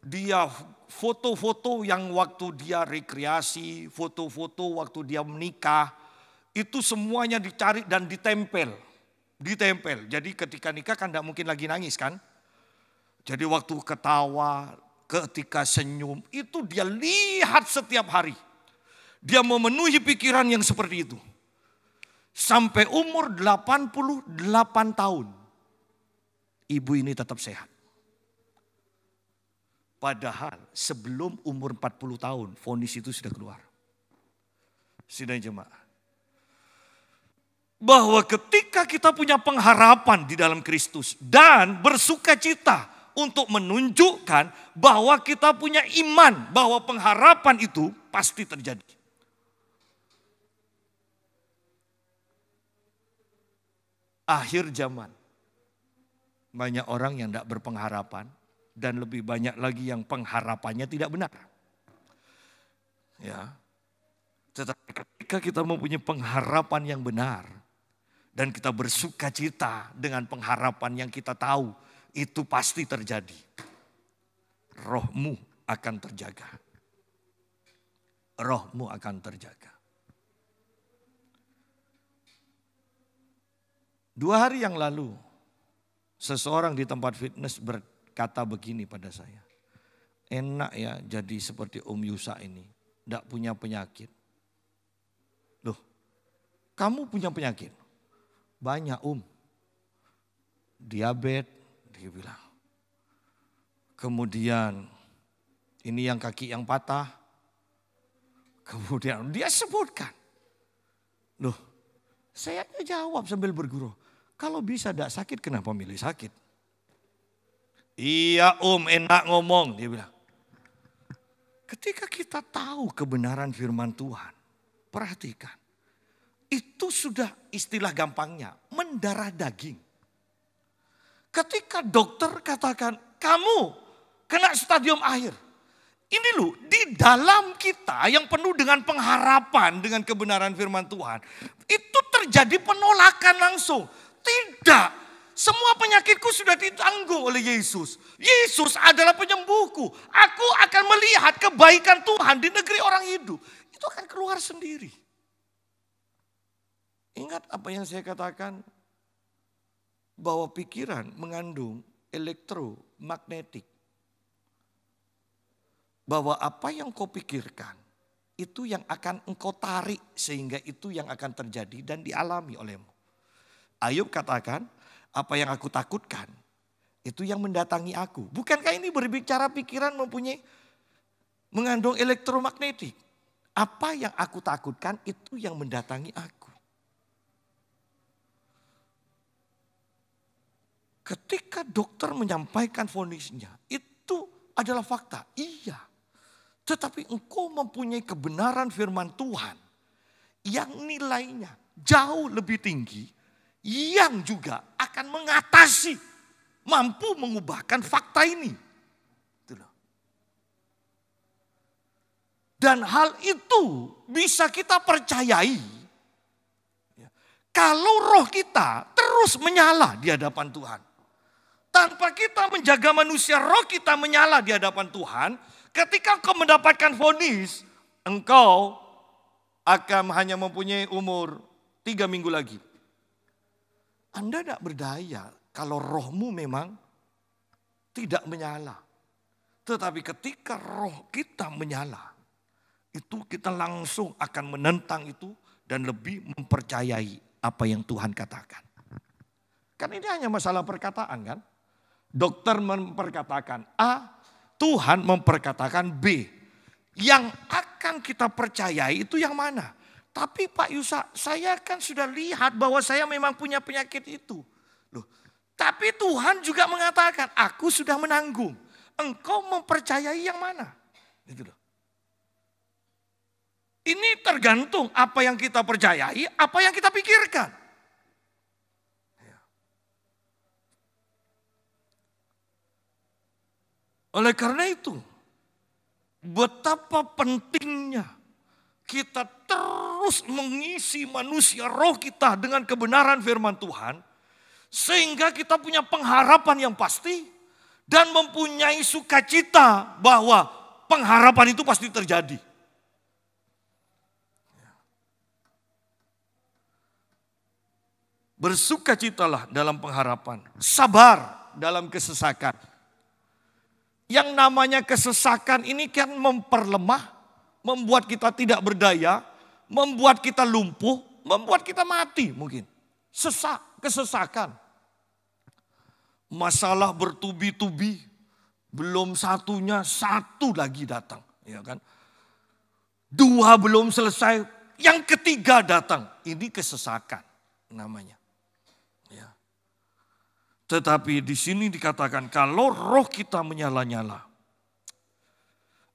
dia foto-foto yang waktu dia rekreasi, foto-foto waktu dia menikah, itu semuanya dicari dan ditempel. Ditempel. Jadi ketika nikah kan tidak mungkin lagi nangis kan. Jadi waktu ketawa, ketika senyum, itu dia lihat setiap hari. Dia memenuhi pikiran yang seperti itu. Sampai umur 88 tahun. Ibu ini tetap sehat. Padahal sebelum umur 40 tahun, vonis itu sudah keluar. Sidang jemaat. Bahwa ketika kita punya pengharapan di dalam Kristus dan bersuka cita untuk menunjukkan bahwa kita punya iman bahwa pengharapan itu pasti terjadi. Akhir zaman, banyak orang yang tidak berpengharapan dan lebih banyak lagi yang pengharapannya tidak benar. Ya, tetapi ketika kita mempunyai pengharapan yang benar dan kita bersuka cita dengan pengharapan yang kita tahu itu pasti terjadi, rohmu akan terjaga. Rohmu akan terjaga. 2 hari yang lalu, seseorang di tempat fitness berkata begini pada saya. Enak ya jadi seperti Om Yusa ini, tidak punya penyakit. Loh, kamu punya penyakit? Banyak diabetes, dia bilang. Kemudian ini yang kaki yang patah. Kemudian dia sebutkan. Loh, saya jawab sambil bergurau. Kalau bisa tidak sakit, kenapa milih sakit? Iya enak ngomong, dia bilang. Ketika kita tahu kebenaran firman Tuhan, perhatikan. Itu sudah istilah gampangnya, mendarah daging. Ketika dokter katakan, kamu kena stadium akhir. Ini loh, di dalam kita yang penuh dengan pengharapan, dengan kebenaran firman Tuhan. Itu terjadi penolakan langsung. Tidak, semua penyakitku sudah ditanggung oleh Yesus. Yesus adalah penyembuhku. Aku akan melihat kebaikan Tuhan di negeri orang hidup. Itu akan keluar sendiri. Ingat apa yang saya katakan? Bahwa pikiran mengandung elektromagnetik. Bahwa apa yang kau pikirkan, itu yang akan engkau tarik sehingga itu yang akan terjadi dan dialami olehmu. Ayub katakan, apa yang aku takutkan, itu yang mendatangi aku. Bukankah ini berbicara pikiran mengandung elektromagnetik? Apa yang aku takutkan, itu yang mendatangi aku. Ketika dokter menyampaikan vonisnya, itu adalah fakta. Iya. Tetapi engkau mempunyai kebenaran firman Tuhan yang nilainya jauh lebih tinggi, yang juga akan mengatasi, mampu mengubahkan fakta ini. Dan hal itu bisa kita percayai kalau roh kita terus menyala di hadapan Tuhan. Tanpa kita menjaga manusia, roh kita menyala di hadapan Tuhan. Ketika engkau mendapatkan vonis, engkau akan hanya mempunyai umur 3 minggu lagi. Anda tidak berdaya kalau rohmu memang tidak menyala. Tetapi ketika roh kita menyala, itu kita langsung akan menentang itu dan lebih mempercayai apa yang Tuhan katakan. Kan ini hanya masalah perkataan kan. Dokter memperkatakan A, Tuhan memperkatakan B. Yang akan kita percayai itu yang mana? Tapi Pak Yusa, saya kan sudah lihat bahwa saya memang punya penyakit itu. Loh, tapi Tuhan juga mengatakan, aku sudah menanggung. Engkau mempercayai yang mana? Gitu loh. Ini tergantung apa yang kita percayai, apa yang kita pikirkan. Oleh karena itu, betapa pentingnya kita terus mengisi manusia roh kita dengan kebenaran firman Tuhan. Sehingga kita punya pengharapan yang pasti. Dan mempunyai sukacita bahwa pengharapan itu pasti terjadi. Bersukacitalah dalam pengharapan. Sabar dalam kesesakan. Yang namanya kesesakan ini kan memperlemah, membuat kita tidak berdaya, membuat kita lumpuh, membuat kita mati mungkin. Sesak, kesesakan. Masalah bertubi-tubi, belum satunya, satu lagi datang. Ya kan? Dua belum selesai, yang ketiga datang. Ini kesesakan namanya. Ya. Tetapi di sini dikatakan kalau roh kita menyala-nyala,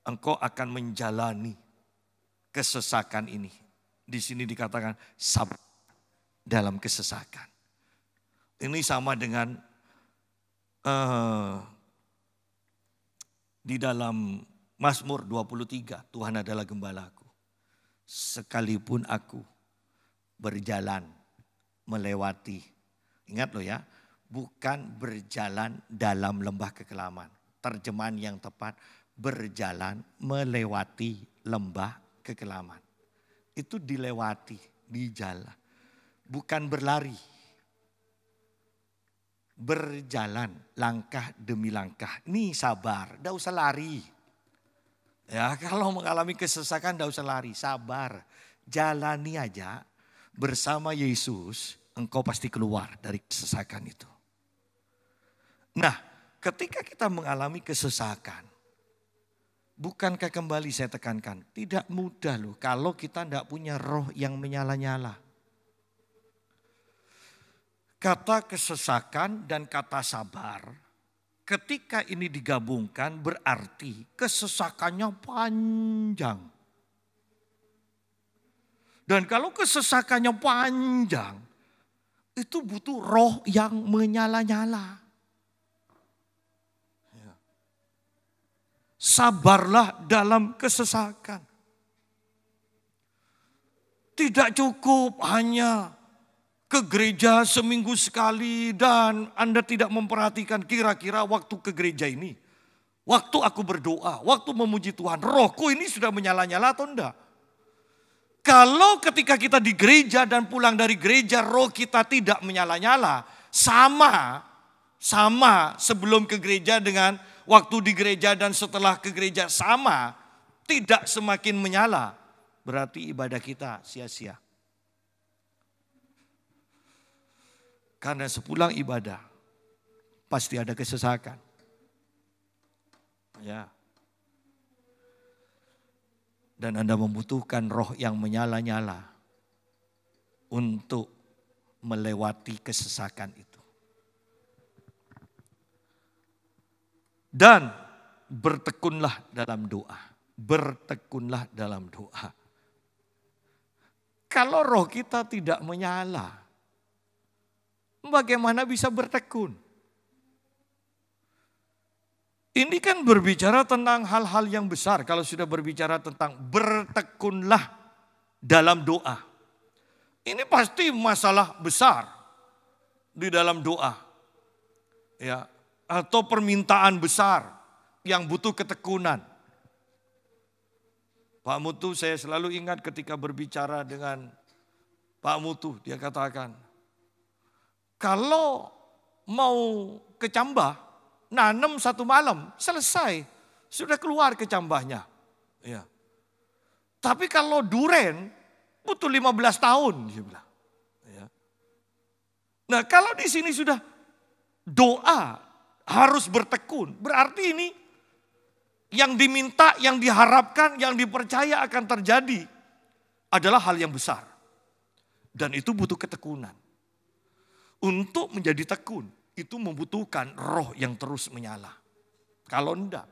engkau akan menjalani kesesakan ini. Di sini dikatakan sabar dalam kesesakan. Ini sama dengan di dalam Mazmur 23, Tuhan adalah gembalaku. Sekalipun aku berjalan melewati, ingat loh ya, bukan berjalan dalam lembah kekelaman. Terjemahan yang tepat, berjalan melewati lembah kekelaman. Itu dilewati, di jalan. Bukan berlari. Berjalan langkah demi langkah. Ini sabar, tidak usah lari. Ya, kalau mengalami kesesakan tidak usah lari, sabar. Jalani aja bersama Yesus, engkau pasti keluar dari kesesakan itu. Nah, ketika kita mengalami kesesakan, bukankah kembali saya tekankan, tidak mudah loh kalau kita tidak punya roh yang menyala-nyala. Kata kesesakan dan kata sabar, ketika ini digabungkan berarti kesesakannya panjang. Dan kalau kesesakannya panjang, itu butuh roh yang menyala-nyala. Sabarlah dalam kesesakan. Tidak cukup hanya ke gereja seminggu sekali dan Anda tidak memperhatikan kira-kira waktu ke gereja ini. Waktu aku berdoa, waktu memuji Tuhan, rohku ini sudah menyala-nyala atau enggak? Kalau ketika kita di gereja dan pulang dari gereja roh kita tidak menyala-nyala, sama sebelum ke gereja dengan waktu di gereja dan setelah ke gereja sama, tidak semakin menyala, berarti ibadah kita sia-sia. Karena sepulang ibadah pasti ada kesesakan. Ya. Dan Anda membutuhkan roh yang menyala-nyala untuk melewati kesesakan itu. Dan bertekunlah dalam doa. Bertekunlah dalam doa. Kalau roh kita tidak menyala, bagaimana bisa bertekun? Ini kan berbicara tentang hal-hal yang besar. Kalau sudah berbicara tentang bertekunlah dalam doa. Ini pasti masalah besar di dalam doa. Ya, atau permintaan besar yang butuh ketekunan. Pak Mutu, saya selalu ingat ketika berbicara dengan Pak Mutu, dia katakan, kalau mau kecambah, nanam satu malam, selesai. Sudah keluar kecambahnya. Ya. Tapi kalau duren, butuh 15 tahun. Dia bilang. Ya. Nah kalau di sini sudah doa harus bertekun. Berarti ini yang diminta, yang diharapkan, yang dipercaya akan terjadi adalah hal yang besar. Dan itu butuh ketekunan. Untuk menjadi tekun, itu membutuhkan roh yang terus menyala. Kalau enggak,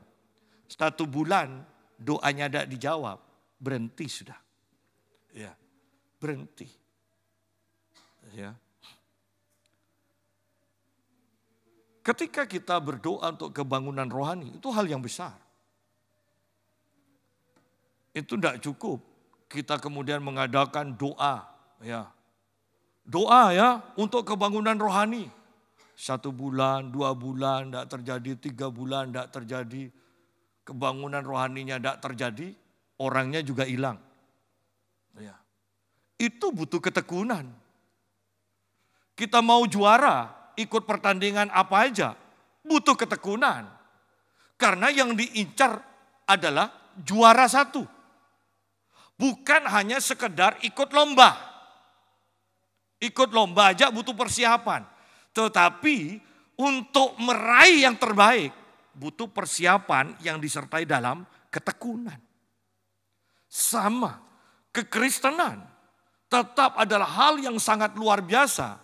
1 bulan doanya tidak dijawab, berhenti sudah. Ya, berhenti. Ya. Ketika kita berdoa untuk kebangunan rohani, itu hal yang besar. Itu tidak cukup kita kemudian mengadakan doa, ya. Doa ya untuk kebangunan rohani. 1 bulan, 2 bulan tidak terjadi, 3 bulan tidak terjadi. Kebangunan rohaninya tidak terjadi, orangnya juga hilang. Ya. Itu butuh ketekunan. Kita mau juara, ikut pertandingan apa aja, butuh ketekunan. Karena yang diincar adalah juara satu. Bukan hanya sekedar ikut lomba. Ikut lomba aja butuh persiapan. Tetapi untuk meraih yang terbaik butuh persiapan yang disertai dalam ketekunan. Sama, kekristenan tetap adalah hal yang sangat luar biasa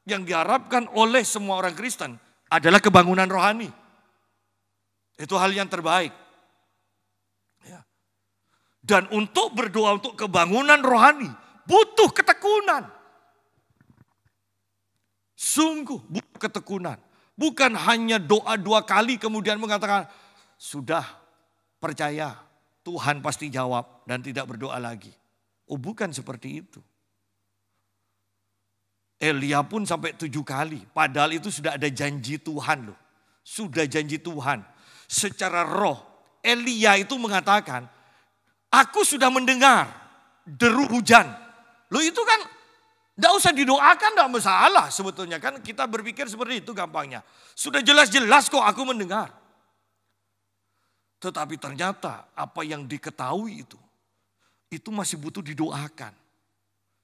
yang diharapkan oleh semua orang Kristen adalah kebangunan rohani. Itu hal yang terbaik. Ya. Dan untuk berdoa untuk kebangunan rohani butuh ketekunan. Sungguh butuh ketekunan. Bukan hanya doa 2 kali kemudian mengatakan, sudah percaya Tuhan pasti jawab dan tidak berdoa lagi. Oh bukan seperti itu. Elia pun sampai 7 kali. Padahal itu sudah ada janji Tuhan loh. Sudah janji Tuhan. Secara roh Elia itu mengatakan, aku sudah mendengar deru hujan. Loh itu kan tidak usah didoakan, tidak masalah sebetulnya. Kan kita berpikir seperti itu gampangnya. Sudah jelas-jelas kok aku mendengar. Tetapi ternyata apa yang diketahui itu masih butuh didoakan.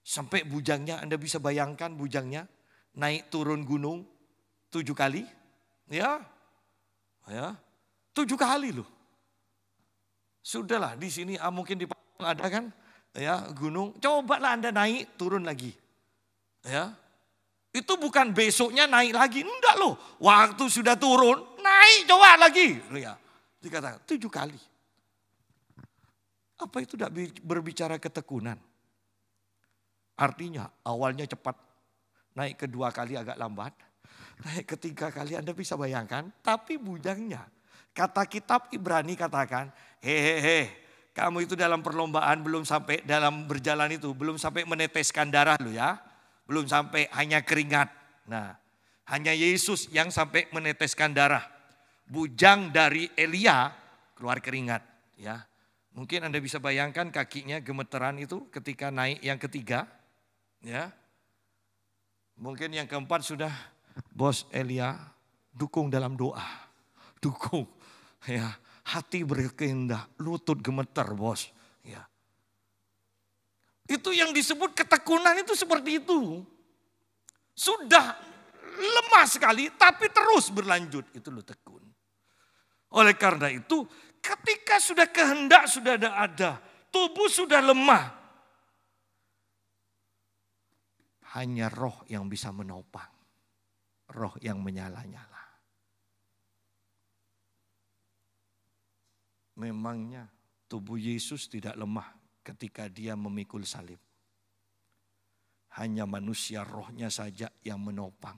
Sampai bujangnya, Anda bisa bayangkan bujangnya naik turun gunung 7 kali. Ya, 7 kali loh. Sudahlah di sini mungkin di Papua ada kan ya gunung. Cobalah Anda naik turun lagi. Ya, itu bukan besoknya naik lagi, enggak loh. Waktu sudah turun, naik coba lagi. Ya, dikatakan 7 kali. Apa itu tidak berbicara ketekunan? Artinya awalnya cepat, naik kedua kali agak lambat, naik ketiga kali Anda bisa bayangkan. Tapi bujangnya, kata kitab Ibrani katakan, hehehe, kamu itu dalam perlombaan belum sampai dalam berjalan itu, belum sampai meneteskan darah lo ya. Belum sampai hanya keringat. Nah, hanya Yesus yang sampai meneteskan darah. Bujang dari Elia keluar keringat. Ya, mungkin Anda bisa bayangkan kakinya gemeteran itu ketika naik yang ketiga. Ya, mungkin yang keempat sudah bos Elia dukung dalam doa. Dukung. Ya, hati berkehendak, lutut gemeter bos. Ya. Itu yang disebut ketekunan itu seperti itu. Sudah lemah sekali tapi terus berlanjut. Itu lo tekun. Oleh karena itu ketika sudah kehendak sudah ada. Tubuh sudah lemah. Hanya roh yang bisa menopang. Roh yang menyala-nyala. Memangnya tubuh Yesus tidak lemah ketika dia memikul salib. Hanya manusia rohnya saja yang menopang.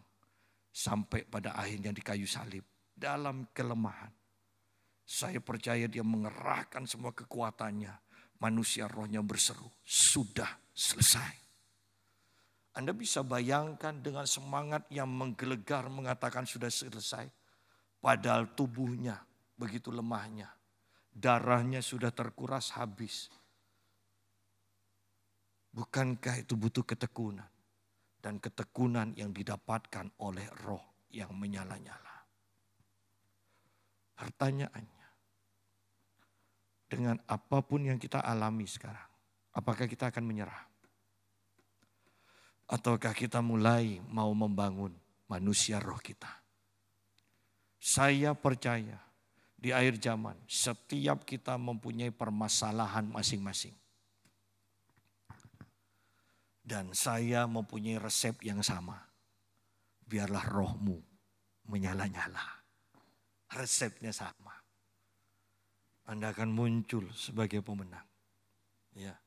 Sampai pada akhirnya di kayu salib. Dalam kelemahan. Saya percaya dia mengerahkan semua kekuatannya. Manusia rohnya berseru. Sudah selesai. Anda bisa bayangkan dengan semangat yang menggelegar mengatakan sudah selesai. Padahal tubuhnya begitu lemahnya. Darahnya sudah terkuras habis. Bukankah itu butuh ketekunan? Dan ketekunan yang didapatkan oleh roh yang menyala-nyala. Pertanyaannya, dengan apapun yang kita alami sekarang, apakah kita akan menyerah? Ataukah kita mulai mau membangun manusia roh kita? Saya percaya di akhir zaman setiap kita mempunyai permasalahan masing-masing. Dan saya mempunyai resep yang sama. Biarlah rohmu menyala-nyala. Resepnya sama. Anda akan muncul sebagai pemenang. Ya.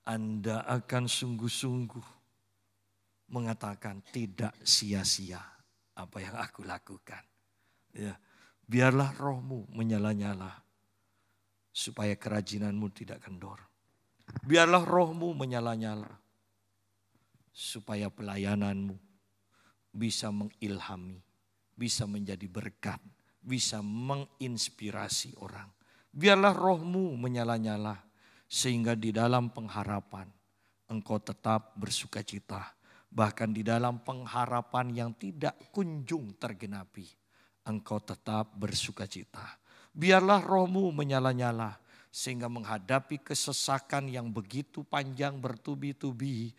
Anda akan sungguh-sungguh mengatakan tidak sia-sia apa yang aku lakukan. Ya. Biarlah rohmu menyala-nyala. Supaya kerajinanmu tidak kendor. Biarlah rohmu menyala-nyala. Supaya pelayananmu bisa mengilhami, bisa menjadi berkat, bisa menginspirasi orang. Biarlah rohmu menyala-nyala sehingga di dalam pengharapan engkau tetap bersukacita. Bahkan di dalam pengharapan yang tidak kunjung tergenapi, engkau tetap bersukacita. Biarlah rohmu menyala-nyala sehingga menghadapi kesesakan yang begitu panjang bertubi-tubi,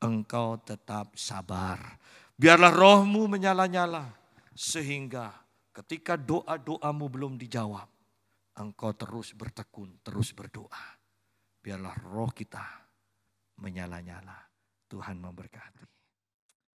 engkau tetap sabar. Biarlah rohmu menyala-nyala sehingga ketika doa-doamu belum dijawab, engkau terus bertekun, terus berdoa. Biarlah roh kita menyala-nyala. Tuhan memberkati.